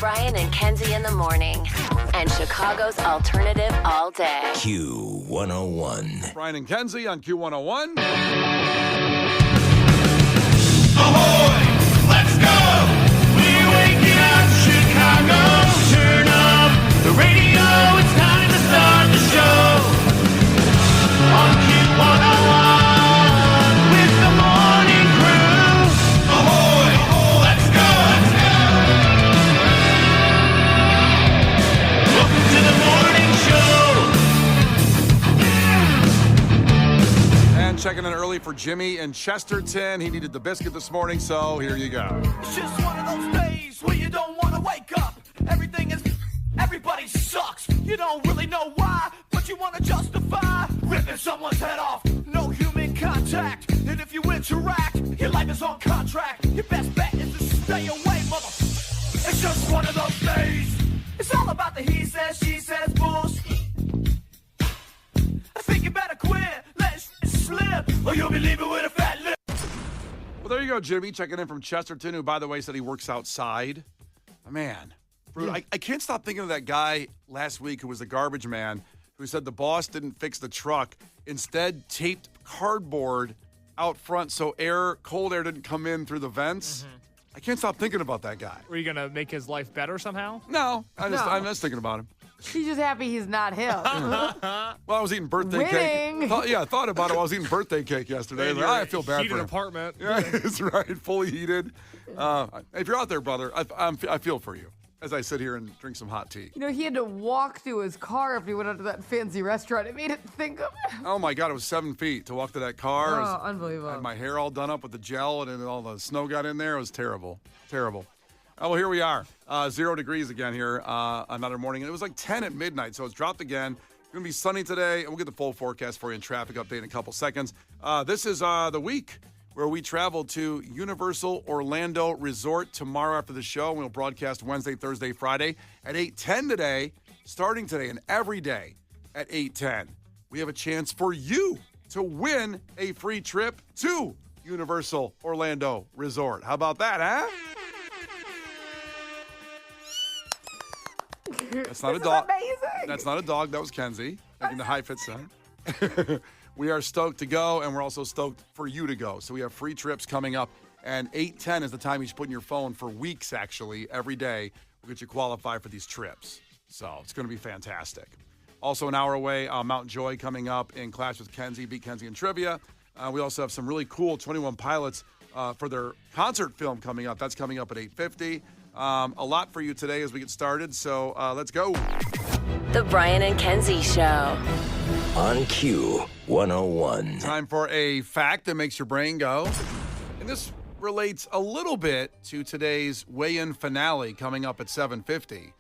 Brian and Kenzie in the morning. And Chicago's alternative all day. Q101. Brian and Kenzie on Q101. Ahoy! Let's go! We're waking up Chicago. Turn up the radio. It's time to start the show. On Q101 with the morning crew. Ahoy! Let's go! Welcome to the morning show. And checking in early for Jimmy in Chesterton. He needed the biscuit this morning, so here you go. It's just one of those days where you don't want to wake up. Everybody sucks. You don't really know why, but you want to justify ripping someone's head off. No human contact, and if you interact, your life is on contract. Your best bet is to stay away, mother. It's just one of those days. It's all about the he says, she says bullshit. I think you better quit, let it slip, or you'll be leaving with a fat lip. Well, there you go, Jimmy, checking in from Chesterton, who, by the way, said he works outside. Man, I can't stop thinking of that guy last week who was the garbage man who said the boss didn't fix the truck, instead taped cardboard out front so cold air didn't come in through the vents. Mm-hmm. I can't stop thinking about that guy. Were you going to make his life better somehow? No, I'm just thinking about him. He's just happy he's not him. Well, I was eating birthday cake. I thought about it while I was eating birthday cake yesterday. I feel bad for him. Apartment. Yeah, that's right. Fully heated. If you're out there, brother, I feel for you as I sit here and drink some hot tea. You know, he had to walk to his car if he went out to that fancy restaurant. It made it think of it. Oh, my God. It was 7 feet to walk to that car. Oh, unbelievable. I had my hair all done up with the gel, and then all the snow got in there. It was terrible. Terrible. Well, here we are. 0 degrees again here another morning. And it was like 10 at midnight, so it's dropped again. It's going to be sunny today, and we'll get the full forecast for you and traffic update in a couple seconds. This is the week where we travel to Universal Orlando Resort tomorrow after the show. We'll broadcast Wednesday, Thursday, Friday at 8:10 today, starting today and every day at 8:10. We have a chance for you to win a free trip to Universal Orlando Resort. How about that, huh? That's not a dog. Amazing. That's not a dog. That was Kenzie making the high fit sound. We are stoked to go, and we're also stoked for you to go. So we have free trips coming up, and 8:10 is the time you should put in your phone for weeks, actually, every day. We'll get you qualified for these trips. So it's going to be fantastic. Also an hour away, Mount Joy coming up in Clash with Kenzie, Beat Kenzie in Trivia. We also have some really cool 21 Pilots for their concert film coming up. That's coming up at 8:50. A lot for you today as we get started, so let's go. The Brian and Kenzie Show. On Q101. Time for a fact that makes your brain go. And this relates a little bit to today's weigh-in finale coming up at 7:50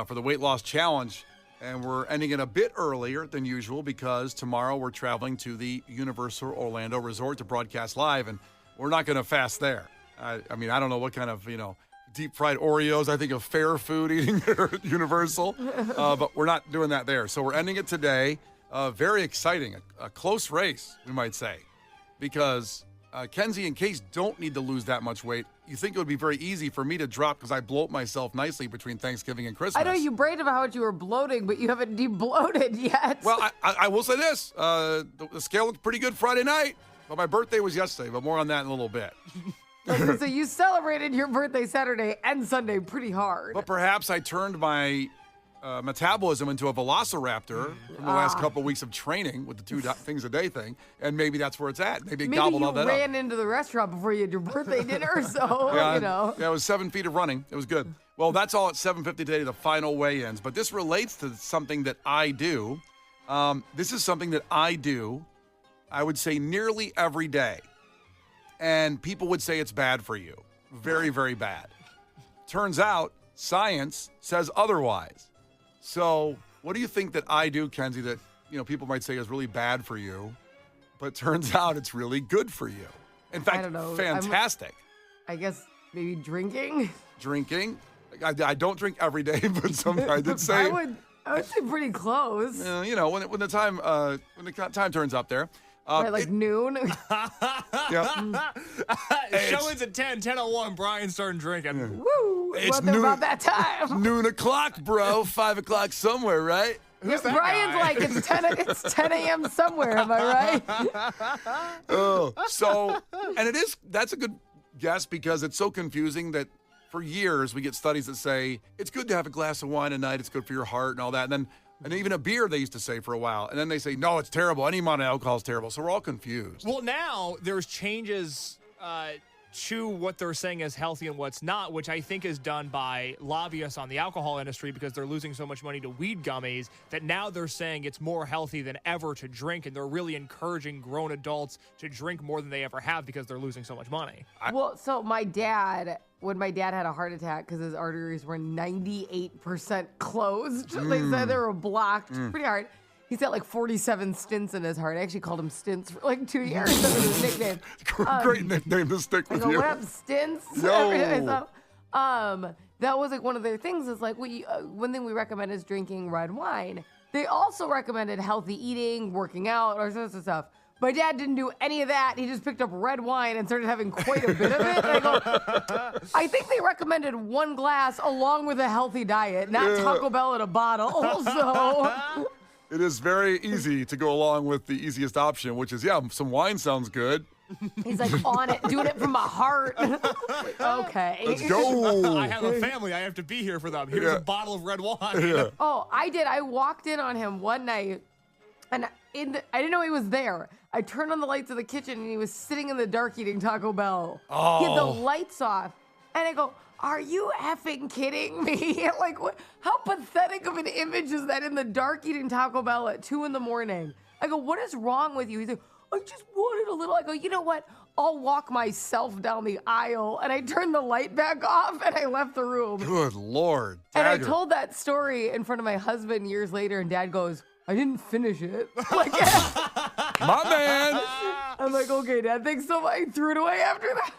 for the Weight Loss Challenge. And we're ending it a bit earlier than usual because tomorrow we're traveling to the Universal Orlando Resort to broadcast live, and we're not going to fast there. I mean, I don't know what kind of, deep fried Oreos, I think of fair food eating at Universal, but we're not doing that there. So we're ending it today. Very exciting, a close race, we might say, because Kenzie and Case don't need to lose that much weight. You think it would be very easy for me to drop because I bloat myself nicely between Thanksgiving and Christmas. I know you bragged about how much you were bloating, but you haven't de-bloated yet. Well, I will say this. The scale looked pretty good Friday night, but my birthday was yesterday, but more on that in a little bit. So you celebrated your birthday Saturday and Sunday pretty hard. But perhaps I turned my metabolism into a velociraptor from the last couple of weeks of training with the 2 things a day thing, and maybe that's where it's at. Maybe it gobbled all that up. Maybe you ran into the restaurant before you had your birthday dinner, so, Yeah, it was 7 feet of running. It was good. Well, that's all at 7:50 today, the final weigh-ins. But this relates to something that I do. This is something that I do, I would say, nearly every day. And people would say it's bad for you. Very, very bad. Turns out, science says otherwise. So what do you think that I do, Kenzie, that people might say is really bad for you, but turns out it's really good for you? In fact, I don't know. fantastic. I guess maybe drinking? Drinking? I don't drink every day, but sometimes I did say... I would say pretty close. When the time turns up there. Right, noon? Yeah. Show is at 10:01. Brian's starting drinking. Woo! It's about that time. Noon o'clock, bro. 5 o'clock somewhere, right? Who's that Brian's guy? like, it's 10 a.m. somewhere, am I right? So, and that's a good guess because it's so confusing that for years we get studies that say it's good to have a glass of wine a night, it's good for your heart and all that. And even a beer they used to say for a while. And then they say, no, it's terrible. Any amount of alcohol is terrible. So we're all confused. Well, now there's changes to what they're saying is healthy and what's not, which I think is done by lobbyists on the alcohol industry because they're losing so much money to weed gummies that now they're saying it's more healthy than ever to drink, and they're really encouraging grown adults to drink more than they ever have because they're losing so much money. Well, so when my dad had a heart attack because his arteries were 98% closed, they said they were blocked pretty hard. He's got like 47 stints in his heart. I actually called him Stints for like 2 years. That was his nickname. Great nickname to stick with I go, you. what up, Stints? Yo. Every day. So, that was like one of their things is like, one thing we recommend is drinking red wine. They also recommended healthy eating, working out, all sorts of stuff. My dad didn't do any of that. He just picked up red wine and started having quite a bit of it. And I go, I think they recommended one glass along with a healthy diet, not Taco Bell in a bottle. So It is very easy to go along with the easiest option, which is, some wine sounds good. he's like on it, doing it from my heart. Like, okay. Let's go. I have a family. I have to be here for them. Here's a bottle of red wine. Yeah. Oh, I did. I walked in on him one night, and I didn't know he was there. I turned on the lights of the kitchen, and he was sitting in the dark eating Taco Bell. Oh. He had the lights off, and I go, are you effing kidding me? Like, what? How pathetic of an image is that in the dark eating Taco Bell at 2 a.m? I go, what is wrong with you? He's like, I just wanted a little. I go, you know what? I'll walk myself down the aisle. And I turned the light back off and I left the room. Good Lord. And I Dagger. told that story in front of my husband years later, and Dad goes, I didn't finish it. Like, My man. I'm like, okay, Dad, thanks so much. I threw it away after that.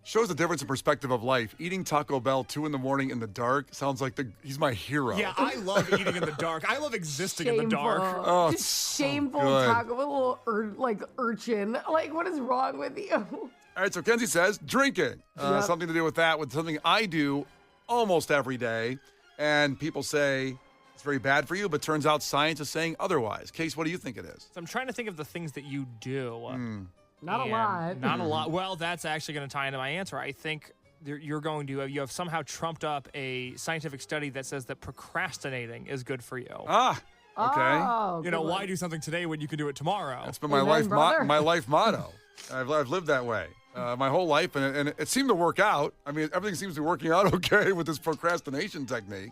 Shows the difference in perspective of life. Eating Taco Bell 2 a.m. in the dark sounds like he's my hero. Yeah, I love eating in the dark. I love existing in the dark. Oh, Just it's so shameful good. taco with a little urchin. Like, what is wrong with you? All right, so Kenzie says drinking. Yep. Something to do with that, with something I do almost every day. And people say it's very bad for you, but turns out science is saying otherwise. Case, what do you think it is? So I'm trying to think of the things that you do. Not a And lot. Not a lot. Well, that's actually going to tie into my answer. I think you have somehow trumped up a scientific study that says that procrastinating is good for you. Ah, okay. Oh, You know, good why one. do something today when you can do it tomorrow? That's been my Amen, life brother. my life motto. I've lived that way my whole life, and it seemed to work out. I mean, everything seems to be working out okay with this procrastination technique.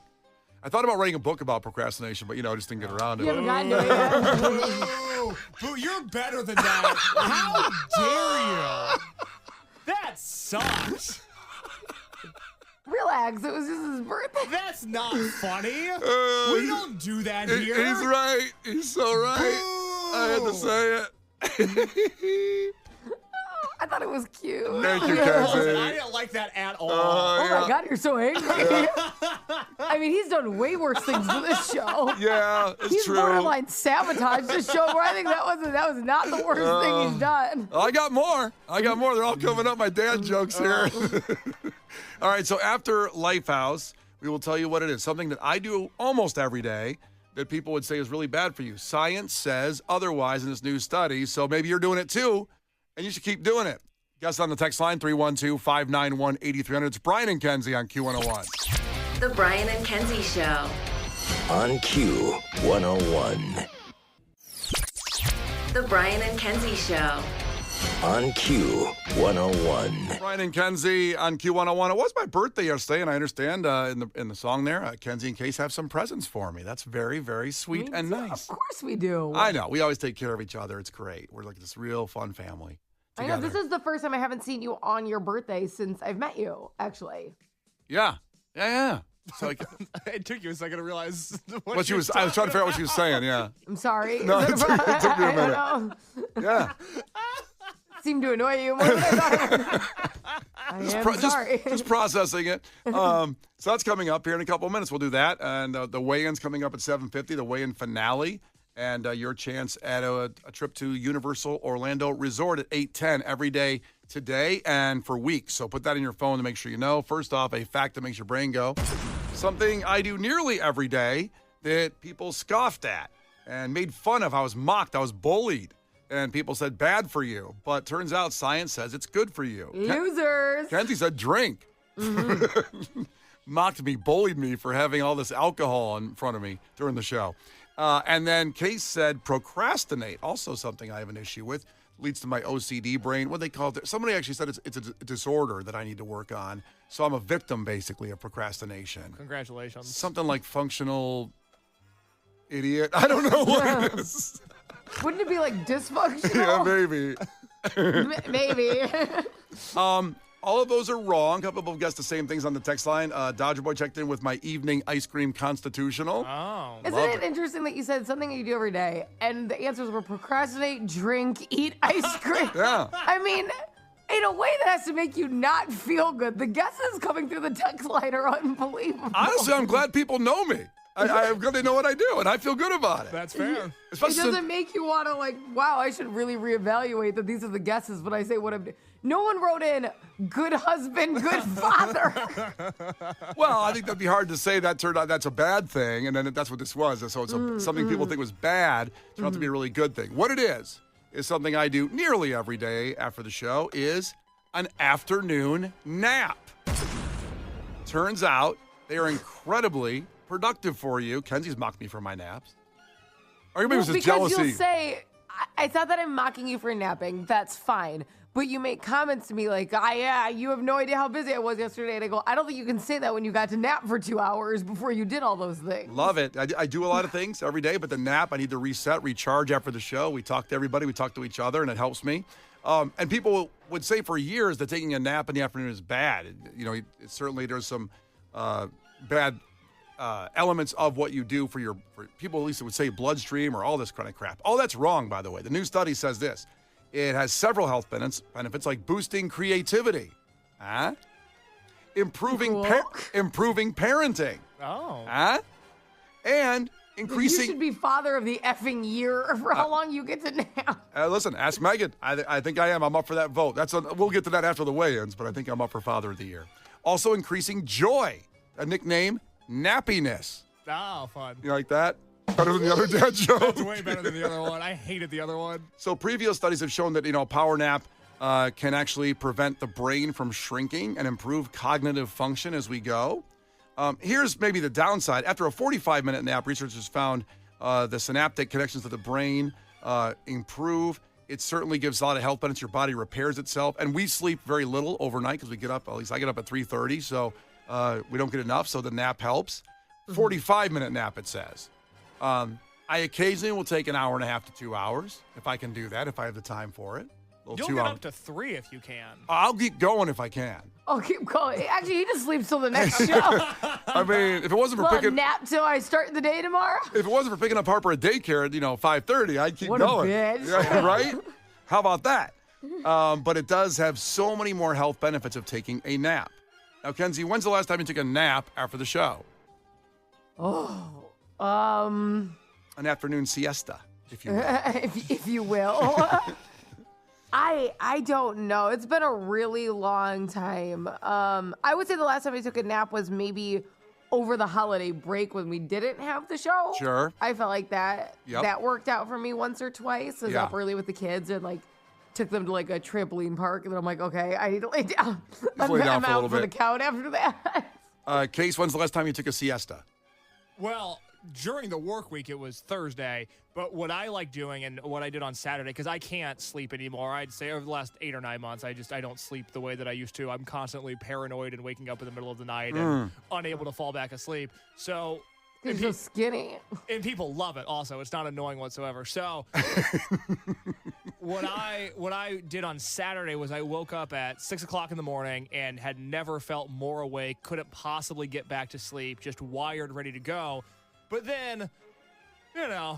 I thought about writing a book about procrastination, but, I just didn't get around to You it. haven't gotten to it yet. Boo! Boo, you're better than that. How dare you? That sucks. Relax. It was just his birthday. That's not funny. We don't do that here. He's right. He's so right. Boo! I had to say it. I thought it was cute. Thank you, Listen, Kenzie. I didn't like that at all. Oh my God, you're so angry. I mean, he's done way worse things to this show. Yeah, it's He's true. borderline sabotaged this show, where I think that was not the worst thing he's done. I got more. They're all coming up, my dad jokes here. All right, so after Lifehouse, we will tell you what it is. Something that I do almost every day that people would say is really bad for you. Science says otherwise in this new study, so maybe you're doing it too, and you should keep doing it. Guess on the text line, 312-591-8300. It's Brian and Kenzie on Q101. The Brian and Kenzie Show. On Q101. The Brian and Kenzie Show. On Q101. Brian and Kenzie on Q101. It was my birthday yesterday, and I understand in the song there, Kenzie and Case have some presents for me. That's very, very sweet and nice. Of course we do. I know. We always take care of each other. It's great. We're like this real fun family. I know. Together. This is the first time I haven't seen you on your birthday since I've met you, actually. Yeah. So like, It took you a second to realize what she was. I was trying to figure out what she was saying. Yeah. I'm sorry. No, it took me a I minute. don't know. Yeah. Seemed to annoy you more than I thought. I am sorry. Just processing it. So that's coming up here in a couple of minutes. We'll do that, and the weigh-in's coming up at 7:50. The weigh-in finale and your chance at a trip to Universal Orlando Resort at 8:10 every day today and for weeks. So put that in your phone to make sure you know. First off, a fact that makes your brain go. Something I do nearly every day that people scoffed at and made fun of. I was mocked. I was bullied. And people said, bad for you. But turns out science says it's good for you. Losers. Kenzie said, drink. Mocked me, bullied me for having all this alcohol in front of me during the show. And then Case said procrastinate, also something I have an issue with. Leads to my OCD brain. What they call it? Somebody actually said it's a disorder that I need to work on. So I'm a victim, basically, of procrastination. Congratulations. Something like functional idiot. I don't know what it is. Wouldn't it be like dysfunctional? Yeah, maybe. Maybe. All of those are wrong. A couple of people guessed the same things on the text line. Dodger Boy checked in with my evening ice cream constitutional. Oh. Isn't it interesting that you said something that you do every day, and the answers were procrastinate, drink, eat ice cream? Yeah. I mean, in a way that has to make you not feel good. The guesses coming through the text line are unbelievable. Honestly, I'm glad people know me. I'm glad they know what I do, and I feel good about it. That's fair. It doesn't make you want to wow, I should really reevaluate that these are the guesses, but I say what I'm doing. No one wrote in good husband, good father. Well, I think that'd be hard to say that turned out that's a bad thing, and then that's what this was. So it's something people think was bad turned out to be a really good thing. What it is something I do nearly every day after the show is an afternoon nap. Turns out they are incredibly productive for you. Kenzie's mocked me for my naps. Or maybe it was just because jealousy. you'll say, I thought that I'm mocking you for napping. That's fine. But you make comments to me like, yeah, you have no idea how busy I was yesterday. And I go, I don't think you can say that when you got to nap for 2 hours before you did all those things. Love it. I do a lot of things every day, but the nap, I need to reset, recharge after the show. We talk to everybody. We talk to each other, and it helps me. And people would say for years that taking a nap in the afternoon is bad. Certainly there's some bad elements of what you do for people, at least it would say bloodstream or all this kind of crap. All that's wrong, by the way. The new study says this. It has several health benefits like boosting creativity, improving parenting, and increasing. You should be father of the effing year for how long you get to nap. Listen, ask Megan. I think I am. I'm up for that vote. We'll get to that after the weigh-ins, but I think I'm up for father of the year. Also increasing joy, a nickname, nappiness. Oh, fun. You like that? Better than the other dad joke? That's way better than the other one. I hated the other one. So previous studies have shown that, a power nap can actually prevent the brain from shrinking and improve cognitive function as we go. Here's maybe the downside. After a 45-minute nap, researchers found the synaptic connections to the brain improve. It certainly gives a lot of health benefits. Your body repairs itself. And we sleep very little overnight because we get up, at least I get up at 3:30, so we don't get enough, so the nap helps. 45-minute nap, it says. I occasionally will take an hour and a half to 2 hours if I can do that, if I have the time for it. You'll get up to 3 if you can. I'll keep going if I can. I'll keep going. Actually, he just sleeps till the next show. I mean, if it wasn't for picking nap till I start the day tomorrow. If it wasn't for picking up Harper at daycare at 5:30, I'd keep what going. A bitch. Yeah, right? How about that? But it does have so many more health benefits of taking a nap. Now, Kenzie, when's the last time you took a nap after the show? An afternoon siesta, if you will. if you will. I don't know. It's been a really long time. I would say the last time I took a nap was maybe over the holiday break when we didn't have the show. Sure. I felt like that worked out for me once or twice. I was up early with the kids and took them to a trampoline park, and then I'm like, okay, I need to lay down. I'm out for the count after that. Case, when's the last time you took a siesta? Well, during the work week, it was Thursday. But what I like doing and what I did on Saturday, because I can't sleep anymore, I'd say over the last 8 or 9 months, I don't sleep the way that I used to. I'm constantly paranoid and waking up in the middle of the night and unable to fall back asleep. So you're so skinny. And people love it also. It's not annoying whatsoever. So what I did on Saturday was I woke up at 6 o'clock in the morning and had never felt more awake, couldn't possibly get back to sleep, just wired, ready to go. But then, I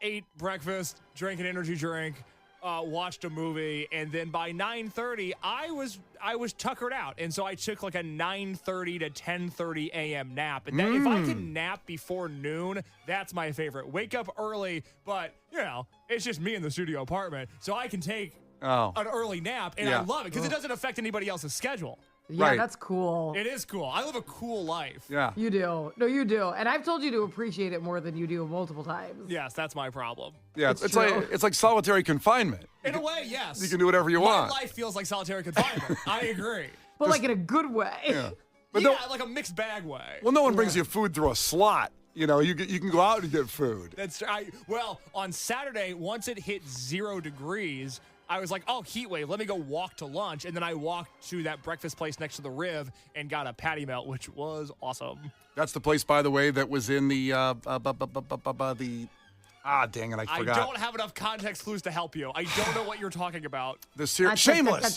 ate breakfast, drank an energy drink, watched a movie, and then by 9:30, I was tuckered out, and so I took like a 9:30 to 10:30 a.m. nap. And that, if I can nap before noon, that's my favorite. Wake up early, but it's just me in the studio apartment, so I can take an early nap, and I love it because it doesn't affect anybody else's schedule. Yeah, Right. that's cool. It is cool. I live a cool life. Yeah. You do. No, you do. And I've told you to appreciate it more than you do multiple times. Yes, that's my problem. Yeah, It's it's true. like it's like solitary confinement. In a way, yes. You can do whatever you My want. life feels like solitary confinement. I agree. But like in a good way. Yeah. But Yeah, no, like a mixed bag way. well, no one brings you food through a slot. You can go out and get food. That's well, on Saturday, once it hit 0 degrees, I was like, oh, heat wave, let me go walk to lunch. And then I walked to that breakfast place next to the Riv and got a patty melt, which was awesome. That's the place, by the way, that was in the dang it, I I forgot. don't have enough context clues to help you. I don't know what you're talking about. Shameless.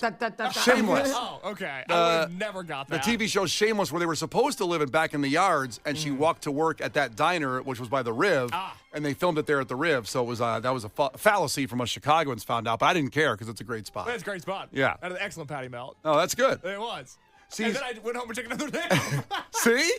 Shameless. Oh, okay. I would have never got The that. TV show Shameless, where they were supposed to live back in the yards, and she walked to work at that diner, which was by the Riv, and they filmed it there at the Riv. So it was that was a fallacy from us Chicagoans found out, but I didn't care because it's a great spot. That's a great spot. Yeah. That was an excellent patty melt. Oh, that's good. It was. See, And then I went home and took another nap. See?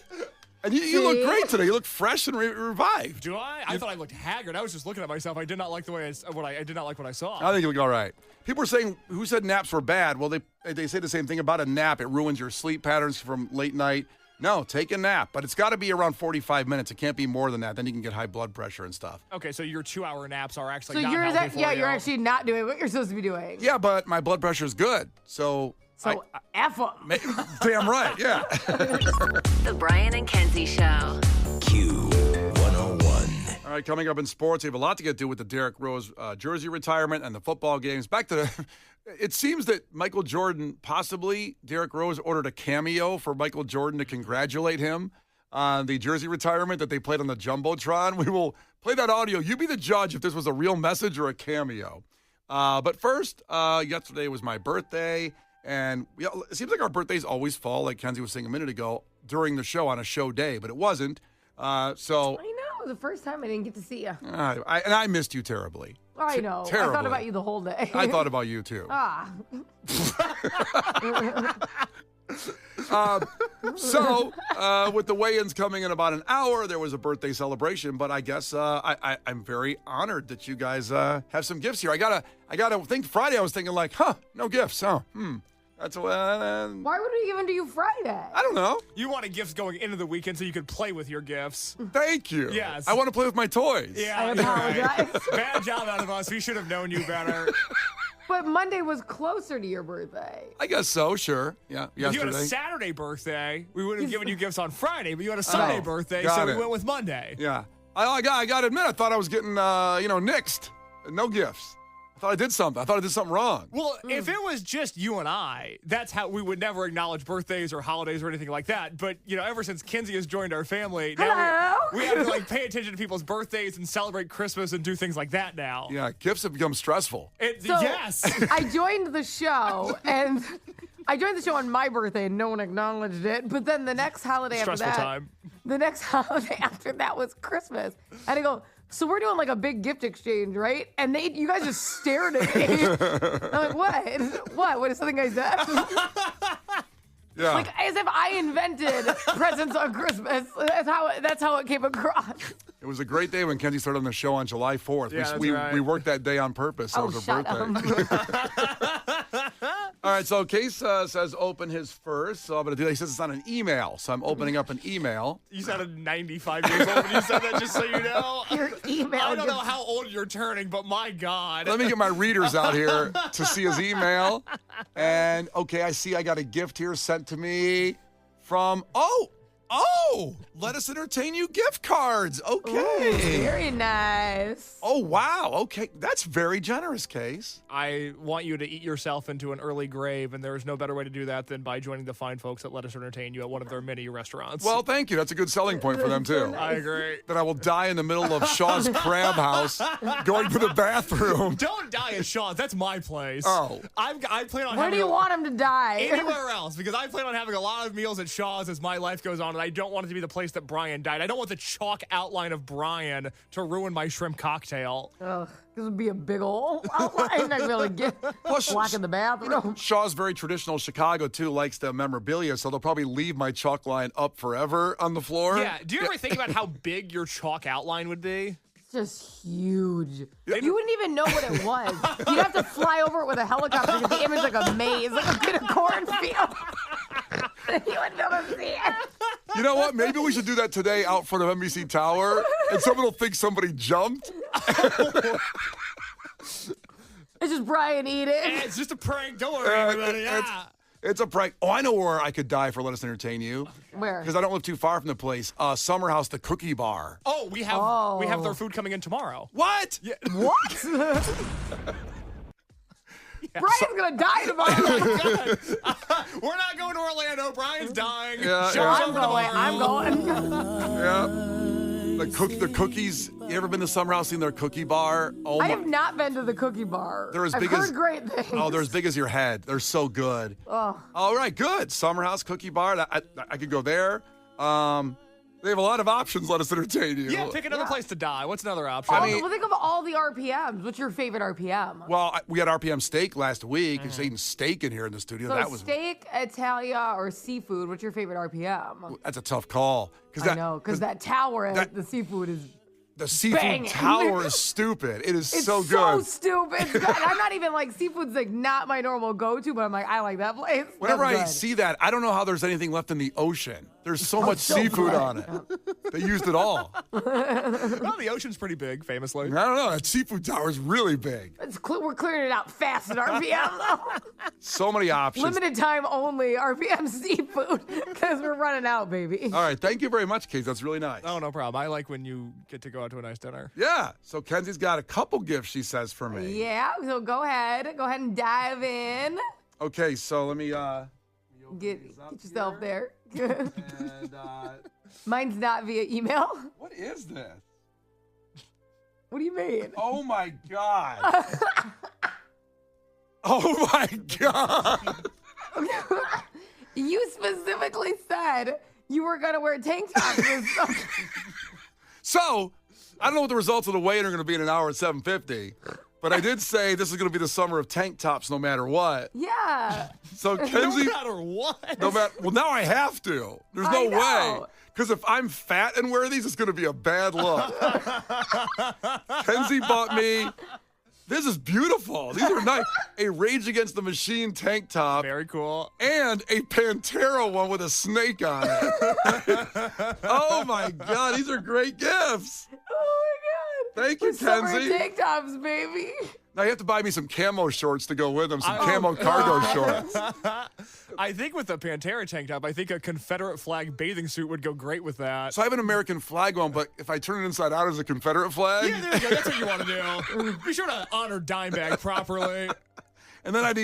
And you look great today. You look fresh and revived. Do I? I thought I looked haggard. I was just looking at myself. I did not like the way I did not like what I saw. I think you look all right. People are saying, who said naps were bad? Well, they say the same thing about a nap. It ruins your sleep patterns from late night. No, take a nap, but it's got to be around 45 minutes. It can't be more than that. Then you can get high blood pressure and stuff. Okay, so your 2-hour naps are actually So not you're healthy for you. you're actually not doing what you're supposed to be doing. Yeah, but my blood pressure is good. So F them. damn right, yeah. The Brian and Kenzie Show. Q101. All right, coming up in sports, we have a lot to get to with the Derrick Rose jersey retirement and the football games. Back to it seems that Michael Jordan, possibly Derrick Rose, ordered a cameo for Michael Jordan to congratulate him on the jersey retirement that they played on the Jumbotron. We will play that audio. You be the judge if this was a real message or a cameo. But first, yesterday was my birthday. And it seems like our birthdays always fall, like Kenzie was saying a minute ago, during the show on a show day, but it wasn't. So I know. The first time I didn't get to see you. I missed you terribly. I know. Terribly. I thought about you the whole day. I thought about you too. So with the weigh-ins coming in about an hour, there was a birthday celebration. But I guess I'm very honored that you guys have some gifts here. I gotta think. Friday I was thinking like, no gifts. That's Why would we give them to you Friday? I don't know. You wanted gifts going into the weekend so you could play with your gifts. Thank you. Yes. I want to play with my toys. Yeah, I you're right. apologize. Bad job out of us. We should have known you better. But Monday was closer to your birthday. I guess so. Sure. Yeah. If you had a Yesterday. Saturday birthday, we would have given you gifts on Friday, but you had a Sunday birthday, got so we it. went with Monday. Yeah. I got to admit, I thought I was getting nixed. No gifts. I thought I did something. I thought I did something wrong. Well, if it was just you and I, that's how we would never acknowledge birthdays or holidays or anything like that. But, ever since Kenzie has joined our family, now Hello? we have to pay attention to people's birthdays and celebrate Christmas and do things like that now. Yeah, gifts have become stressful. So, Yes. I joined the show, and I joined the show on my birthday, and no one acknowledged it. But then the next holiday after Stressful that, time. the next holiday after that was Christmas. And I go, so we're doing like a big gift exchange, right? And you guys just stared at me. I'm like, what? What is something I said? Yeah. Like as if I invented presents on Christmas. That's how it came across. It was a great day when Kenzie started on the show on July 4th. Yeah, that's we right. worked that day on purpose. So Oh, it was her shut birthday. up. All right, so Case says open his first. So I'm going to do that. He says it's on an email. So I'm opening up an email. You sounded 95 years old when you said that, just so you know. Your email. I don't know how old you're turning, but my God. Let me get my readers out here to see his email. And, okay, I see I got a gift here sent to me from, let us entertain you gift cards. Okay. Very nice. Oh, wow. Okay. That's very generous, Case. I want you to eat yourself into an early grave, and there is no better way to do that than by joining the fine folks that let us entertain you at one of their many restaurants. Well, thank you. That's a good selling point for them, too. I agree. That I will die in the middle of Shaw's Crab House going to the bathroom. Don't die at Shaw's. That's my place. Oh. I plan on Where having do you want him to die? anywhere else, because I plan on having a lot of meals at Shaw's as my life goes on and I don't want it to be the place that Brian died. I don't want the chalk outline of Brian to ruin my shrimp cocktail. Ugh, this would be a big ol' outline. I'd be able to get black in the bathroom. Shaw's very traditional. Chicago, too, likes the memorabilia, so they'll probably leave my chalk line up forever on the floor. Yeah. Do you ever think about how big your chalk outline would be? Just huge. You wouldn't even know what it was. You'd have to fly over it with a helicopter to get the image like a maze, like a bit of cornfield. You wouldn't be able to see it. You know what? Maybe we should do that today out front of NBC Tower, and someone will think somebody jumped. It's just Brian eating. It's just a prank. Don't worry, everybody. It's a prank. Oh, I know where I could die for Let Us Entertain You. Where? Because I don't live too far from the place. Summer House, the cookie bar. Oh, we have their food coming in tomorrow. What? Yeah. What? Brian's gonna die tomorrow. We're not going to Orlando. Brian's dying. I'm going. Yeah. The cookies. You ever been to Summer House, seen their cookie bar? Oh, I have not been to the cookie bar. They're as I've big heard as great things. Oh, they're as big as your head. They're so good. Oh. All right, good. Summer House Cookie Bar. I could go there. They have a lot of options. Let Us Entertain You. Yeah, pick another place to die. What's another option? Well, think of all the RPMs. What's your favorite RPM? Well, we had RPM steak last week. Just eating steak in here in the studio. So That was steak, Italia, or seafood. What's your favorite RPM? That's a tough call. I know, because that tower at the seafood is the seafood banging. tower is stupid. It is it's so good. so stupid. It's good. I'm not even like seafood's like not my normal go-to, but I'm like I like that place. Whenever That's I good. see that, I don't know how there's anything left in the ocean. There's so much so seafood good. on it. They used it all. Well, the ocean's pretty big, famously. I don't know. That seafood tower is really big. We're clearing it out fast at RPM though. So many options. Limited time only RPM seafood because we're running out, baby. All right. Thank you very much, Case. That's really nice. Oh, no problem. I like when you get to go out to a nice dinner. Yeah. So Kenzie's got a couple gifts, she says, for me. Yeah, so go ahead and dive in. Okay, so let me Get yourself there. and Mine's not via email. what is this? What do you mean? Oh my God. Oh my God. You specifically said you were gonna wear tank tops this summer. So, I don't know what the results of the weigh-in are going to be in an hour at 7:50, but I did say this is going to be the summer of tank tops no matter what. Yeah. So Kenzie, No matter what. well, now I have to. There's I no know. way. Because if I'm fat and wear these, it's going to be a bad look. Kenzie bought me. This is beautiful. These are nice. A Rage Against the Machine tank top. Very cool. And a Pantera one with a snake on it. Oh my God, these are great gifts. Oh my God. Thank you, Summer Kenzie. tank tops, baby. Now you have to buy me some camo shorts to go with them, some camo cargo shorts. I think with the Pantera tank top, I think a Confederate flag bathing suit would go great with that. So I have an American flag one, but if I turn it inside out as a Confederate flag, Yeah, there you go. That's what you want to do. Be sure to honor Dimebag properly. and then I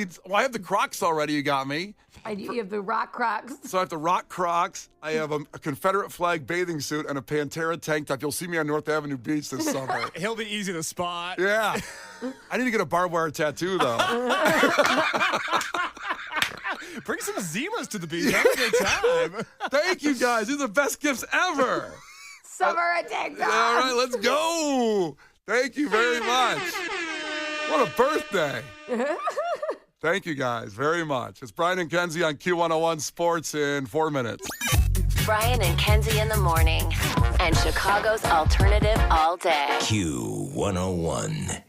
have the Crocs already you got me. You have the rock Crocs. So I have the rock Crocs, I have a Confederate flag bathing suit, and a Pantera tank top. You'll see me on North Avenue Beach this summer. He'll be easy to spot. Yeah. I need to get a barbed wire tattoo, though. Bring some Zimas to the beach. Have a good time. Thank you, guys. These are the best gifts ever. Summer tank tops. All right, let's go. Thank you very much. What a birthday. Thank you, guys, very much. It's Brian and Kenzie on Q101 Sports in 4 minutes. Brian and Kenzie in the morning. And Chicago's alternative all day. Q101.